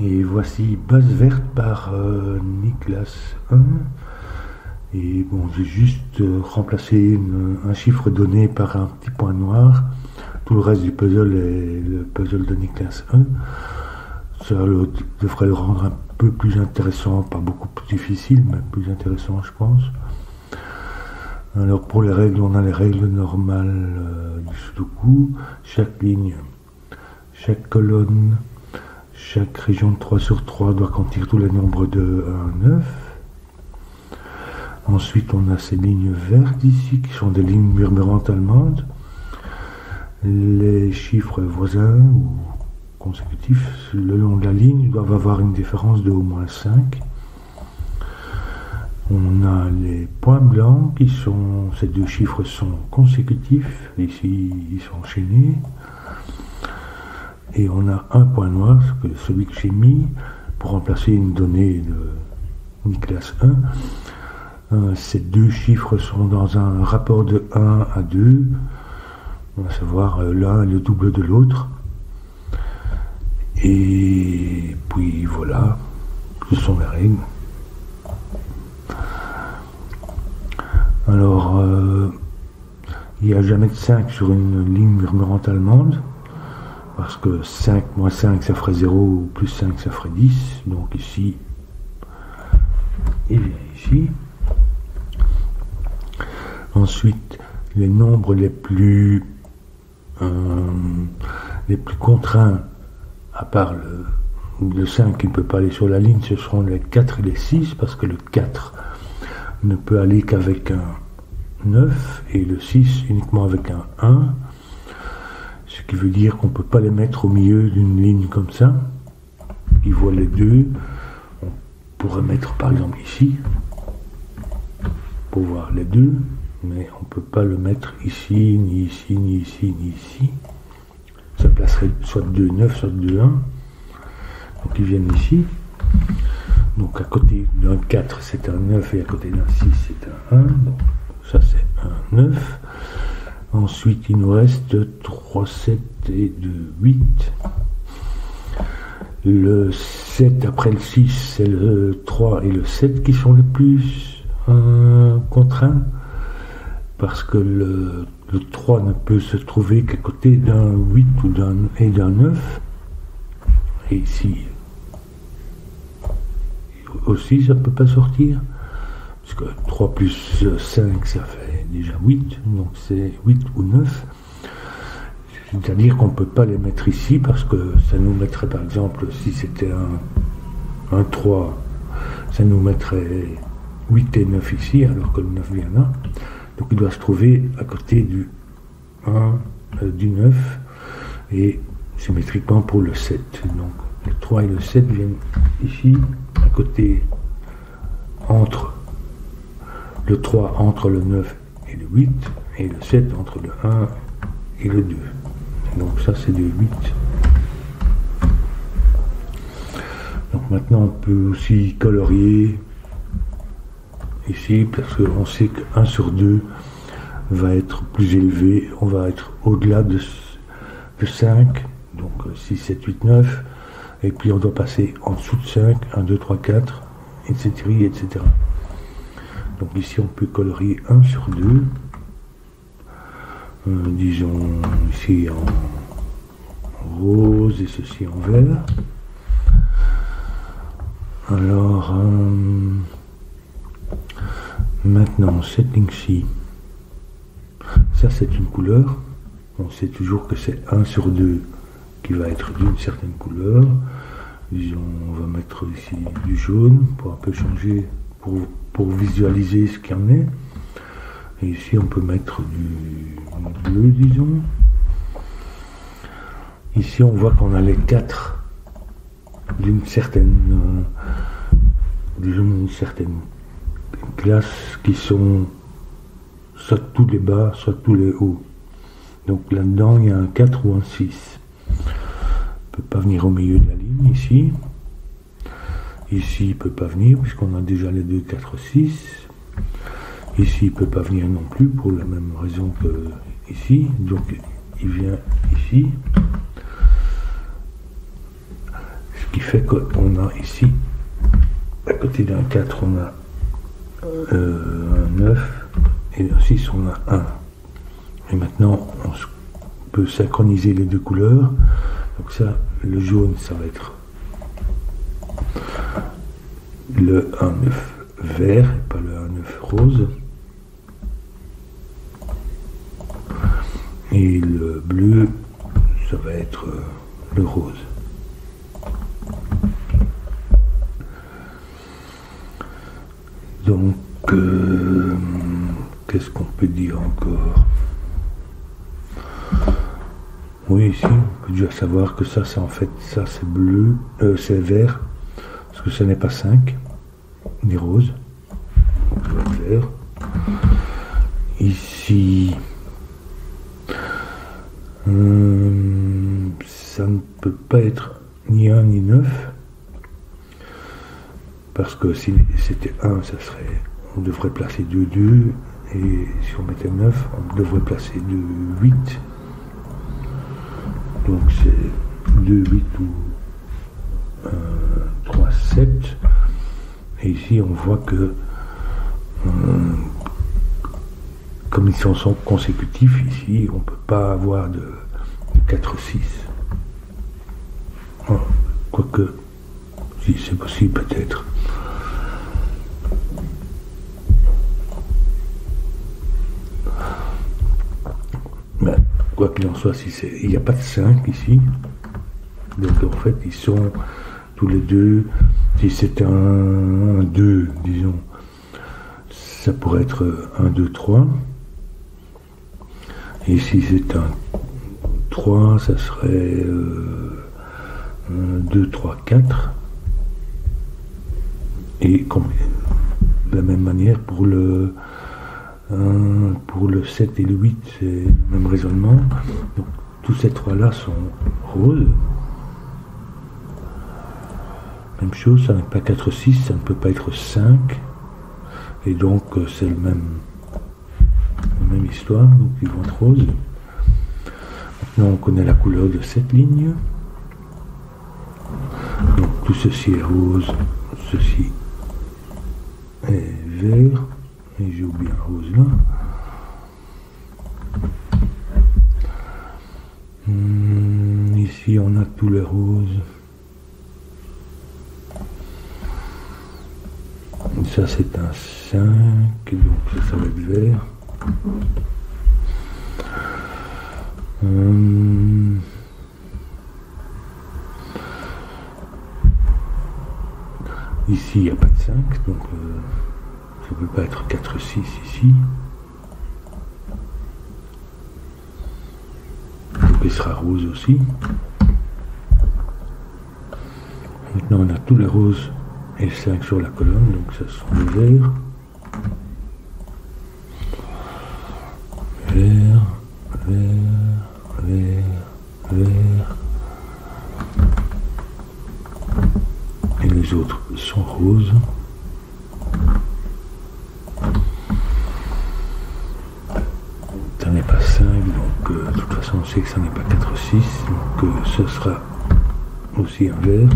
Et voici Base verte par Niklas 1. Et bon, j'ai juste remplacé un chiffre donné par un petit point noir. Tout le reste du puzzle est le puzzle de Niklas 1. Ça devrait le rendre un peu plus intéressant, pas beaucoup plus difficile, mais plus intéressant, je pense. Alors pour les règles, on a les règles normales du Sudoku. Chaque ligne, chaque colonne, chaque région de 3 sur 3 doit contenir tous les nombres de 1 à 9. Ensuite, on a ces lignes vertes ici, qui sont des lignes murmurantes allemandes. Les chiffres voisins ou consécutifs le long de la ligne doivent avoir une différence de au moins 5. On a les points blancs qui sont, ces deux chiffres sont consécutifs, ici ils sont enchaînés. Et on a un point noir, celui que j'ai mis pour remplacer une donnée de Niklas 1. Ces deux chiffres sont dans un rapport de 1 à 2, à savoir l'un est le double de l'autre. Et puis voilà, ce sont les règles. Alors, il n'y a jamais de 5 sur une ligne murmurante allemande, parce que 5 moins 5 ça ferait 0, ou plus 5 ça ferait 10, donc ici, et bien ici. Ensuite, les nombres les plus contraints, à part le 5 qui ne peut pas aller sur la ligne, ce seront les 4 et les 6, parce que le 4 ne peut aller qu'avec un 9 et le 6 uniquement avec un 1, ce qui veut dire qu'on ne peut pas les mettre au milieu d'une ligne comme ça. Ils voient les deux. On pourrait mettre par exemple ici pour voir les deux, mais on ne peut pas le mettre ici, ni ici, ni ici, ni ici. Ça placerait soit 2, 9, soit 2, 1. Donc ils viennent ici. Donc à côté d'un 4 c'est un 9 et à côté d'un 6 c'est un 1. Donc ça c'est un 9. Ensuite il nous reste 3, 7 et 2, 8. Le 7 après le 6 c'est le 3 et le 7 qui sont les plus contraints. Parce que le 3 ne peut se trouver qu'à côté d'un 8 ou d'un 9. Et ici aussi ça ne peut pas sortir, parce que 3 plus 5 ça fait déjà 8, donc c'est 8 ou 9, c'est-à-dire qu'on ne peut pas les mettre ici, parce que ça nous mettrait par exemple, si c'était un 3, ça nous mettrait 8 et 9 ici, alors que le 9 vient là, donc il doit se trouver à côté du 1, du 9, et symétriquement pour le 7, donc le 3 et le 7 viennent ici, à côté, entre le 3 entre le 9 et le 8, et le 7 entre le 1 et le 2. Donc ça c'est le 8. Donc maintenant on peut aussi colorier ici, parce qu'on sait que 1 sur 2 va être plus élevé, on va être au-delà de 5, donc 6, 7, 8, 9. Et puis on doit passer en dessous de 5, 1, 2, 3, 4, etc. etc. Donc ici on peut colorier 1 sur 2. Disons ici en rose et ceci en vert. Alors maintenant cette ligne-ci, ça c'est une couleur. On sait toujours que c'est 1 sur 2 qui va être d'une certaine couleur. Disons, on va mettre ici du jaune pour un peu changer, pour visualiser ce qu'il y en est. Et ici on peut mettre du bleu, disons. Ici on voit qu'on a les 4 d'une certaine disons une certaine classe qui sont soit tous les bas, soit tous les hauts. Donc là-dedans il y a un 4 ou un 6. Il ne peut pas venir au milieu de la ligne ici. Ici il ne peut pas venir puisqu'on a déjà les 2, 4, 6. Ici il ne peut pas venir non plus pour la même raison que ici. Donc il vient ici. qui fait qu'on a ici, à côté d'un 4, on a un 9, et un 6, on a 1. Et maintenant, on peut synchroniser les deux couleurs. Donc ça, le jaune, ça va être le 1, 9 vert, et pas le 1, 9 rose. Et le bleu, ça va être le rose. Donc, qu'est-ce qu'on peut dire encore? Oui, ici, on peut déjà savoir que ça, c'est en fait, ça c'est bleu, c'est vert, parce que ce n'est pas 5, ni rose. Donc, ça va être vert. Ici, ça ne peut pas être ni 1 ni 9, parce que si c'était 1, ça serait, on devrait placer 2, 2, et si on mettait 9, on devrait placer 2, 8. Donc c'est 2, 8 ou 3, 7. Et ici on voit que comme ils sont consécutifs, ici on ne peut pas avoir de 4, 6. Quoique, si c'est possible peut-être. Mais quoi qu'il en soit, il n'y a pas de 5 ici. Donc en fait, ils sont tous les deux. Si c'est un 2, disons, ça pourrait être 1, 2, 3. Et si c'est un 3, ça serait 2, 3, 4. Et de la même manière pour le 7 et le 8, c'est le même raisonnement. Donc, tous ces trois-là sont roses. Même chose, ça n'est pas 4, 6, ça ne peut pas être 5. Et donc, c'est la même histoire, donc ils vont être roses. Maintenant, on connaît la couleur de cette ligne. Donc, tout ceci est rose, ceci est vert. Et j'ai oublié un rose là. Ici, on a tous les roses. Ça, c'est un 5, donc ça va être vert. Ici, il n'y a pas de 5, donc ça ne peut pas être 4, 6 ici. Donc il sera rose aussi. Maintenant, on a tous les roses et 5 sur la colonne, donc ça sont les verts. Vert, vert, vert, vert. Et les autres sont roses. Ça n'est pas 5, donc de toute façon on sait que ça n'est pas 4, 6, donc ce sera aussi un vert.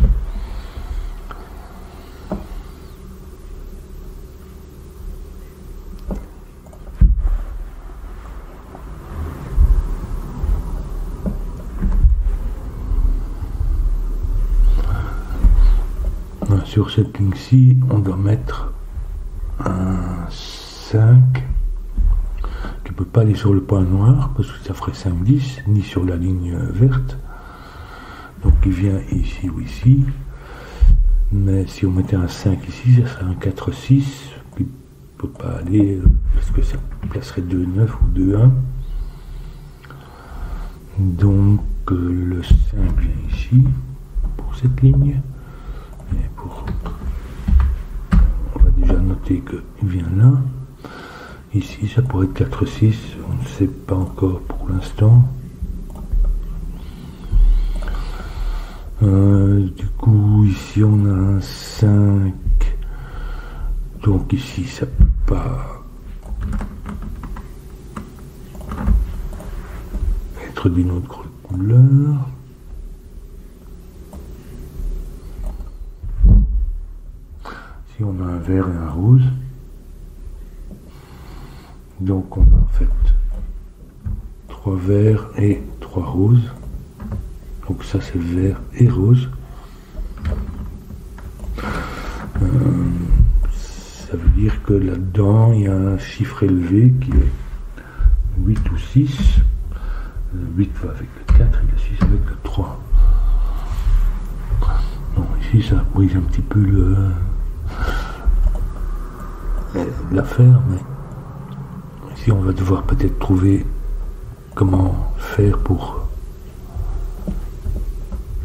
Sur cette ligne-ci, on doit mettre un 5 qui ne peut pas aller sur le point noir parce que ça ferait 5, 10, ni sur la ligne verte. Donc il vient ici ou ici. Mais si on mettait un 5 ici, ça serait un 4, 6 qui ne peut pas aller parce que ça placerait 2, 9 ou 2, 1. Donc le 5 vient ici pour cette ligne. Et on va déjà noter qu'il vient là. Ici, ça pourrait être 4, 6. On ne sait pas encore pour l'instant. Du coup, ici, on a un 5. Donc ici, ça peut pas être d'une autre couleur. Ici on a un vert et un rose. Donc on a en fait 3 verts et 3 roses. Donc ça c'est vert et rose. Ça veut dire que là-dedans il y a un chiffre élevé qui est 8 ou 6. Le 8 va avec le 4 et le 6 avec le 3. Bon, ici ça brise un petit peu l'affaire, mais ici on va devoir peut-être trouver comment faire pour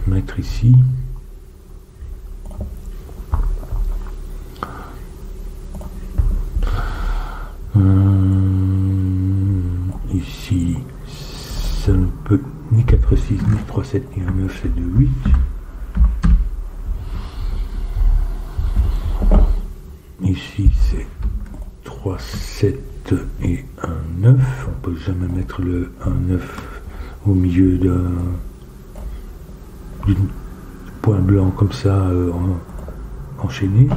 mettre ici. Ici, ça ne peut ni 4, 6, ni 3, 7, ni 1, 9, c'est 2, 8. Ici, c'est 3, 7 et 1, 9. On ne peut jamais mettre le 1, 9 au milieu d'un point blanc comme ça enchaîné.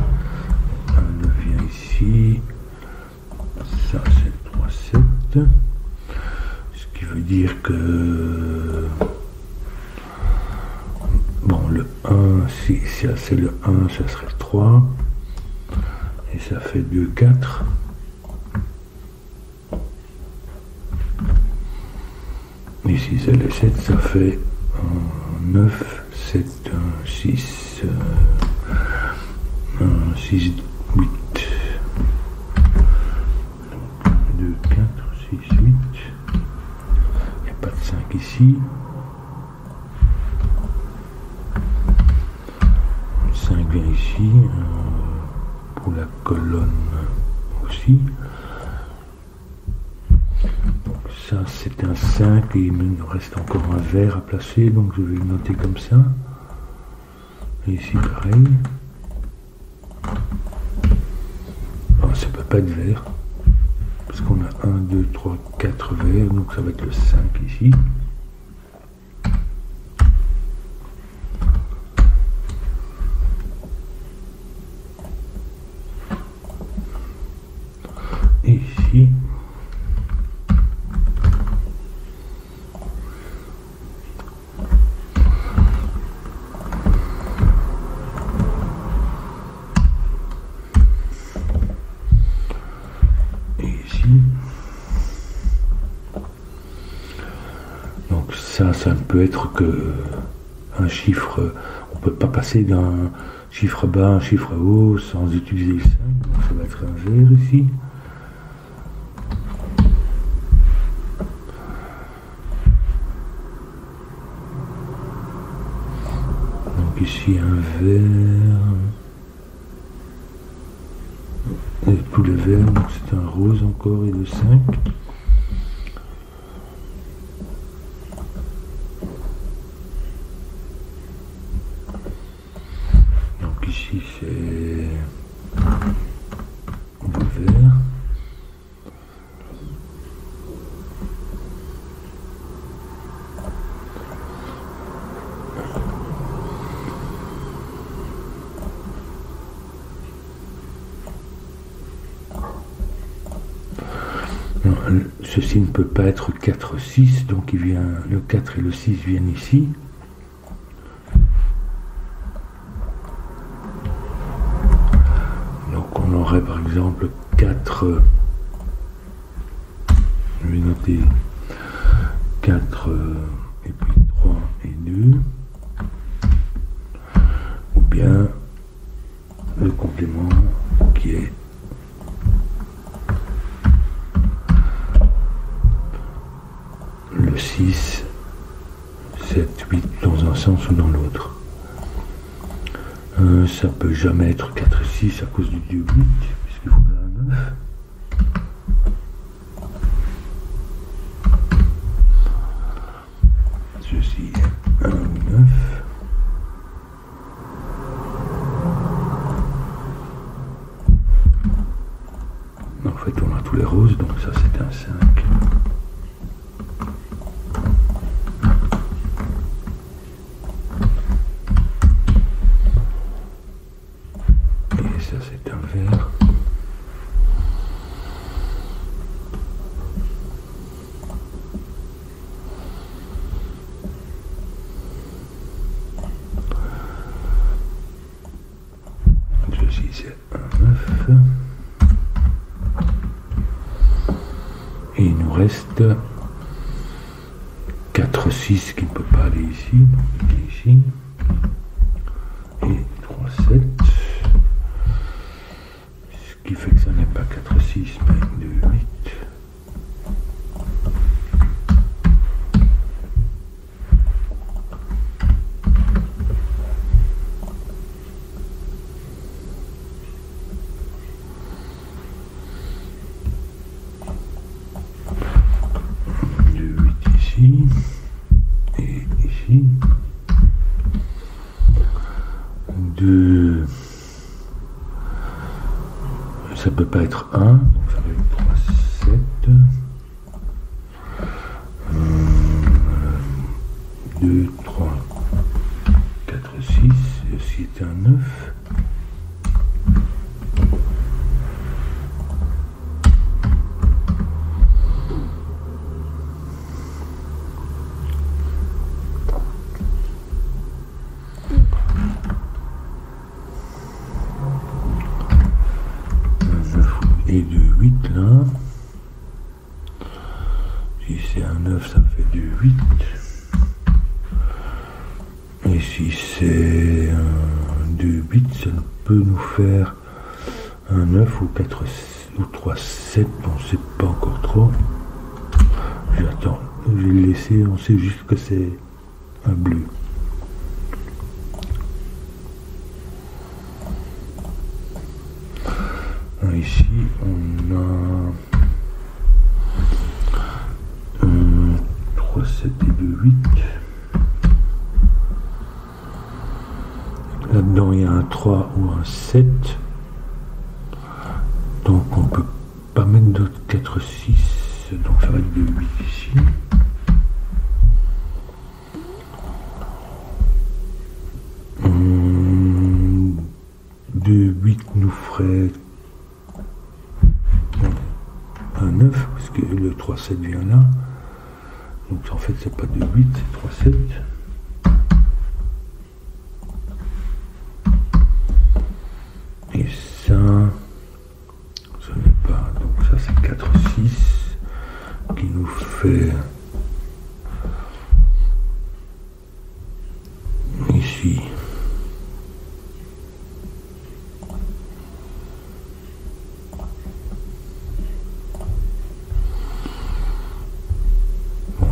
1, 9 vient ici. Ça, c'est 3, 7. Ce qui veut dire que... Bon, le 1, si ça c'est le 1, ça serait le 3. Et ça fait 2, 4. Ici, c'est le 7, ça fait 9, 7, 6, 6, 8. 2, 4, 6, 8. Il n'y a pas de 5 ici. 5 vient ici. Pour la colonne aussi. Donc ça c'est un 5 et il me reste encore un vert à placer, donc je vais le noter comme ça. Et ici pareil. Alors, ça peut pas être vert. Parce qu'on a 1, 2, 3, 4 verts, donc ça va être le 5 ici. Et ici. Donc ça ne peut être que un chiffre. On ne peut pas passer d'un chiffre bas à un chiffre haut sans utiliser le 5. Donc ça va être un vert ici. Donc ici un vert. Et tous les verts, donc c'est un rose encore et le 5. Donc ici c'est le vert. Non, ceci ne peut pas être 4, 6, donc il vient, le 4 et le 6 viennent ici. Donc on aurait par exemple 4, je vais noter 4 et puis 3 et 2, ou bien le complément qui est le 6, 7, 8 dans un sens ou dans l'autre. Ça peut jamais être 4 et 6 à cause du 2, 8, puisqu'il faudrait un 9. Ceci est 1 ou 9. En fait, on a tous les roses, donc ça c'est un 5. Et ça c'est reste 4, 6 qui ne peut pas aller ici. Donc il est ici. Et 3, 7. Ce qui fait que ça n'est pas 4, 6, mais 2, 8. Et ici 2, ça peut pas être 1, donc ça va être 3, 7, 2, 3, 4, 6, et aussi est un 9. Et 2, 8 là. Si c'est un 9, ça fait 2, 8. Et si c'est un 2, 8, ça peut nous faire un 9 ou 4 ou 3, 7. On ne sait pas encore trop. J'attends. Je vais le laisser. On sait juste que c'est un bleu. Ici, on a 3, 7 et 2, 8. Là-dedans, il y a un 3 ou un 7. Donc, on ne peut pas mettre d'autres 4, 6. Donc, ça va être 2, 8 ici. Deux 8 nous ferait un 9, parce que le 3, 7 vient là. Donc en fait c'est pas 2, 8, c'est 3, 7. Et ça n'est pas. Donc ça c'est 4, 6 qui nous fait ici.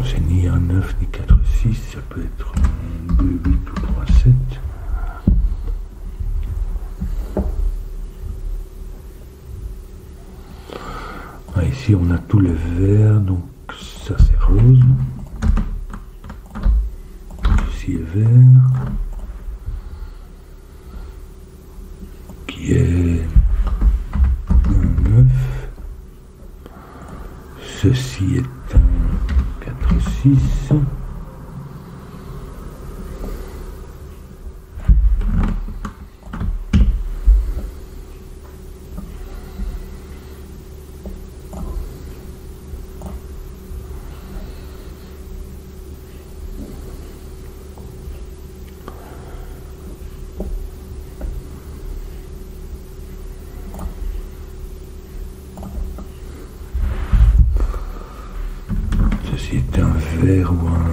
C'est ni un 9 ni 4, 6, ça peut être 2, 8 ou 3, 7. Ah, ici on a tout le vert, donc ça c'est rose. Ici est vert. Qui est un 9. Ceci est un 6. C'est un vert ou un...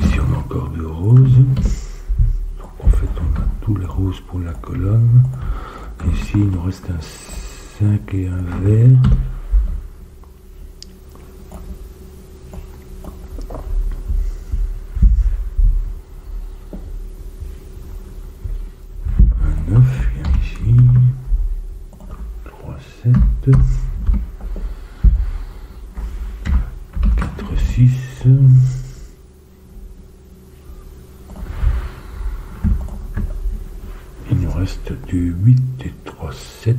Ici on a encore de roses. Donc en fait on a tous les roses pour la colonne. Ici il nous reste un 5 et un vert. Un 9 vient ici. 3, 7. 4, 6. Il nous reste du 8 et 3, 7.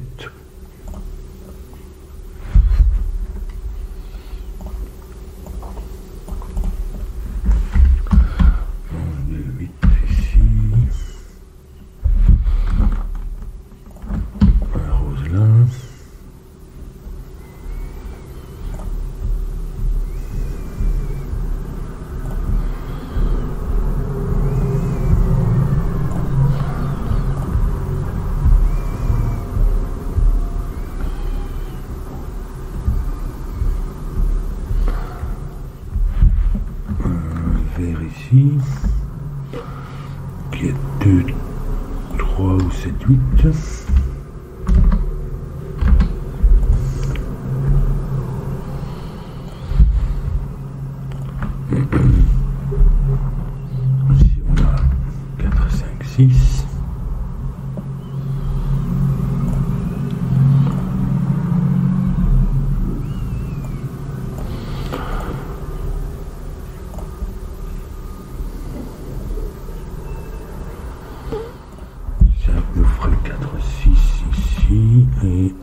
Du 8 ici. Un rose là. vert ici, qui est 2, 3 ou 7, 8. Ici on a 4, 5, 6. Et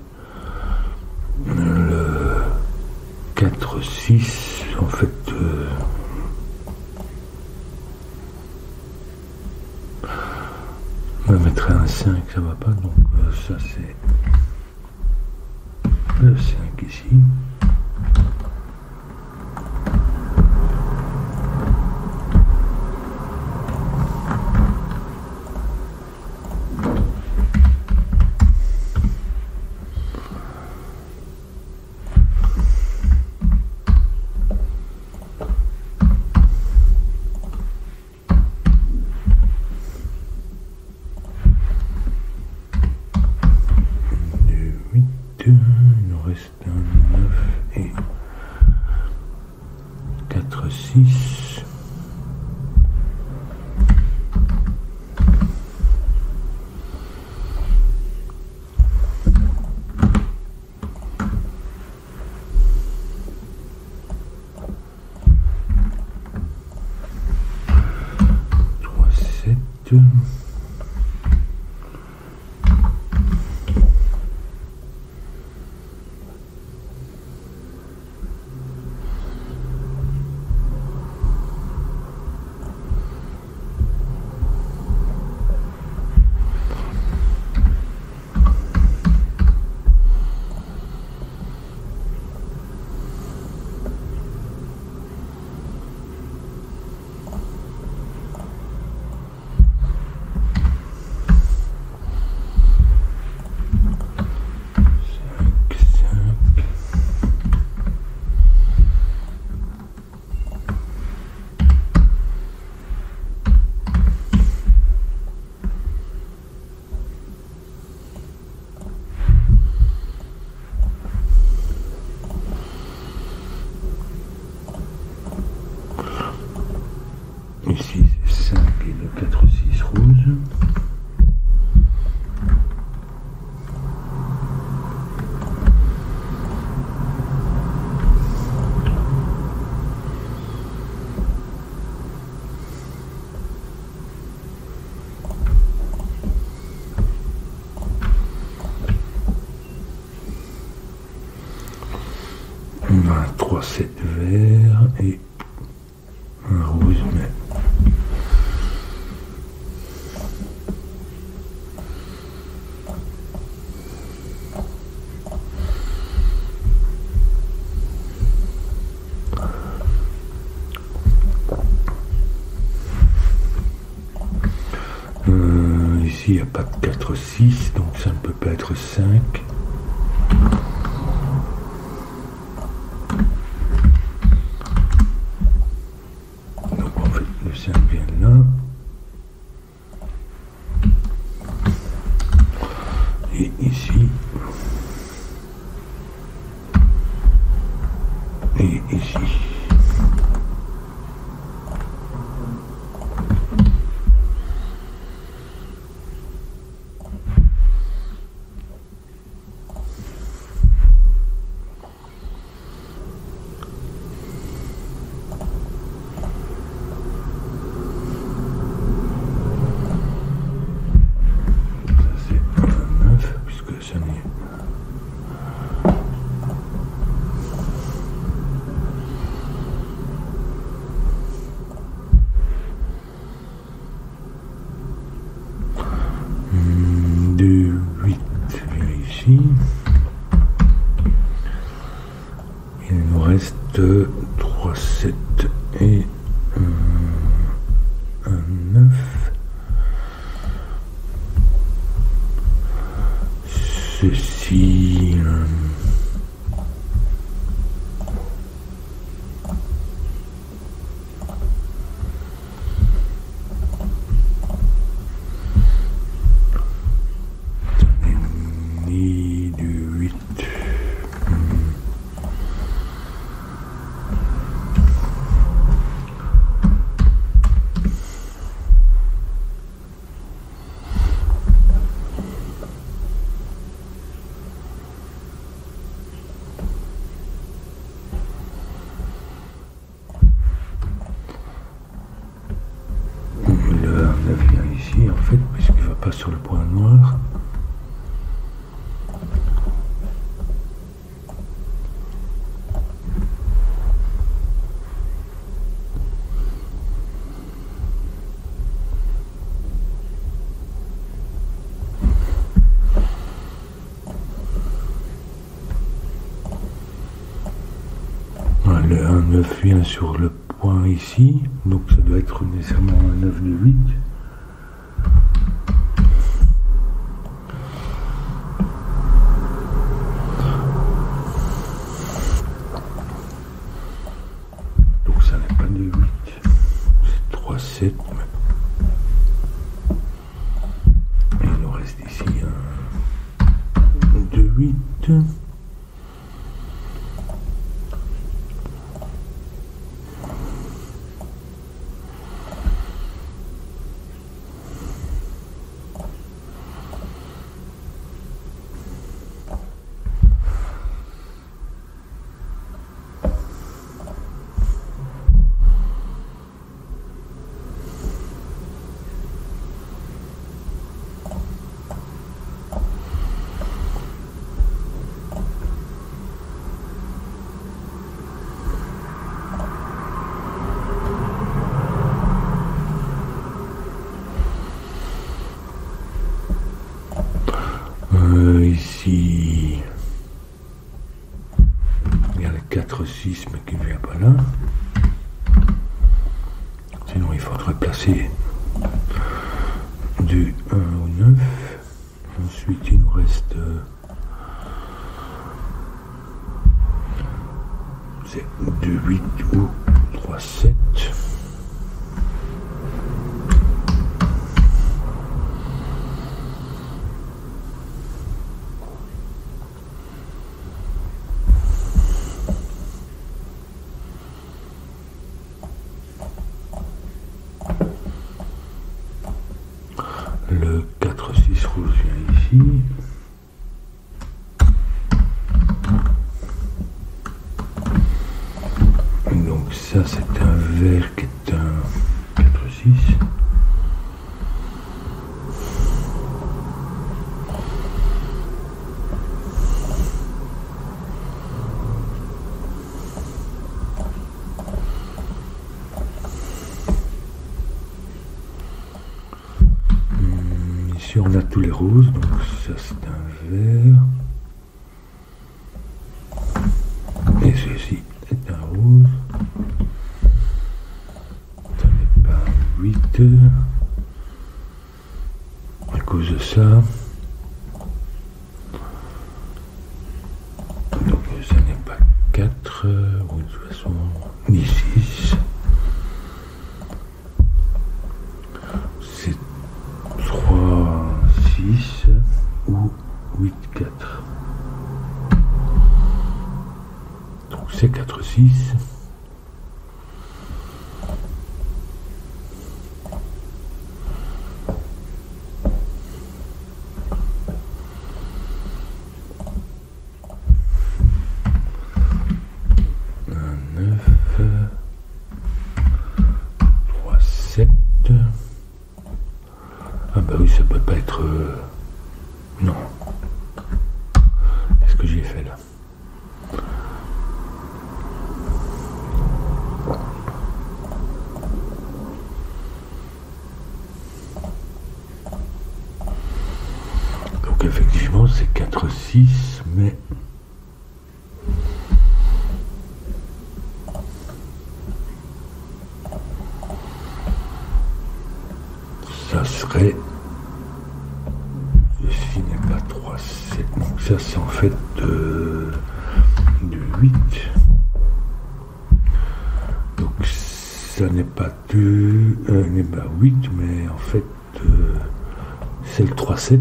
le 4, 6, en fait, on va mettre un 5, ça va pas, donc ça c'est le 5 ici. Il nous reste un 9 et 4, 6. Ici c'est 5 et le 4, 6 rouge. On a un 3, 7 vert et un rouge, mais ici il n'y a pas de 4, 6, donc ça ne peut pas être 5. Donc en fait le 5 vient là. Et ici. Et ici. pas sur le point noir. Le 1,9 vient sur le point ici, donc ça doit être nécessairement un 9 de 8. Donc ça n'est pas de 8, c'est 3, 7. Et il nous reste ici un 2, 8. Ici, il y a le 4, 6, mais qui ne vient pas là. Sinon, il faudrait placer du 1 au 9. Ensuite, il nous reste c'est 2, 8 ou 3, 7. Le 4, 6 rouge vient ici. Donc ça c'est un vert qui est un 4, 6. Ici on a tous les roses, donc ça c'est un vert. Et ceci est un rose. Ça n'est pas 8 à cause de ça. Donc ça n'est pas 4, ou de toute façon ni 6. C'est 3, 6 ou 8, 4. Donc c'est 4, 6. Un 9, 3, 7. Ah bah oui, ça peut pas être... Non. Qu'est-ce que j'ai fait là? Donc effectivement c'est 4, 6, mais... ça serait... Ceci n'est pas 3, 7, donc ça c'est en fait du 8. Donc ça n'est pas n'est pas 8, mais en fait c'est le 3, 7.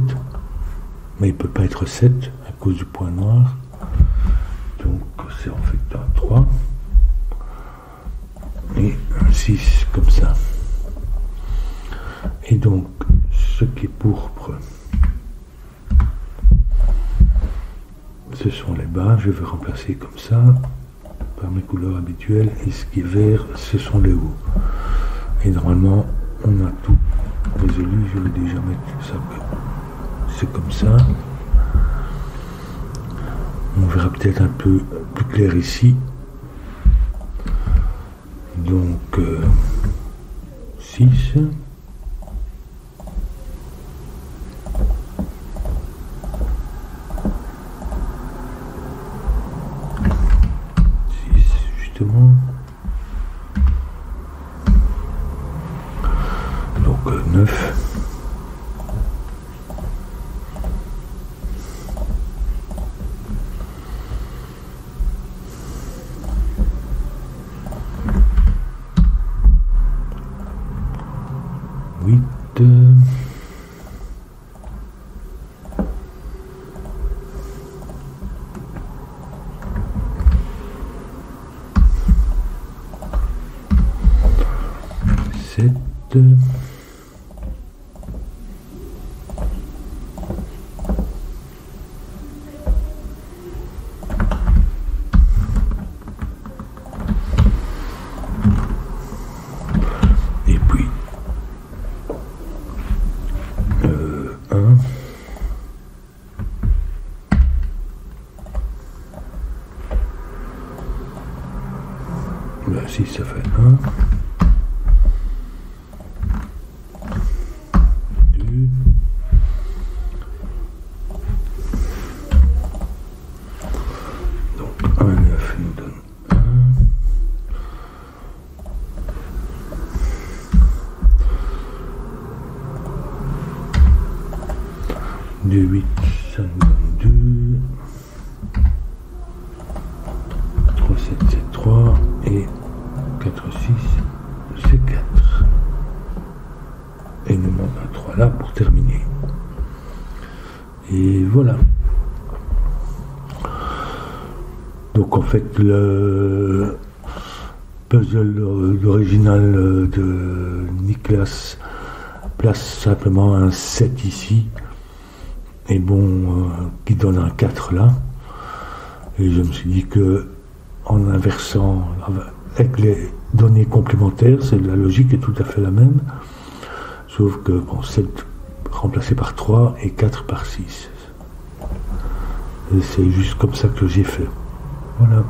Mais il ne peut pas être 7 à cause du point noir. Donc c'est en fait un 3. Et un 6 comme ça. Et donc, ce qui est pourpre, ce sont les bas. Je vais remplacer comme ça, par mes couleurs habituelles. Et ce qui est vert, ce sont les hauts. Et normalement, on a tout résolu, je vais déjà mettre ça, c'est comme ça. On verra peut-être un peu plus clair ici. Donc 6. 6 justement. Donc 9. 8. 7. 1. Là, si ça fait 1. 2. Donc 1, 9 nous donne 1. 2, 8, ça nous donne 2. 3, 7, c'est 3. Et 4, 6, c'est 4. Et il nous manque un 3 là pour terminer. Et voilà. Donc en fait, le puzzle original de Niklas place simplement un 7 ici. Et bon, qui donne un 4 là. Et je me suis dit que en inversant avec les données complémentaires, la logique est tout à fait la même. Sauf que bon, 7 remplacé par 3 et 4 par 6. Et c'est juste comme ça que j'ai fait. Voilà.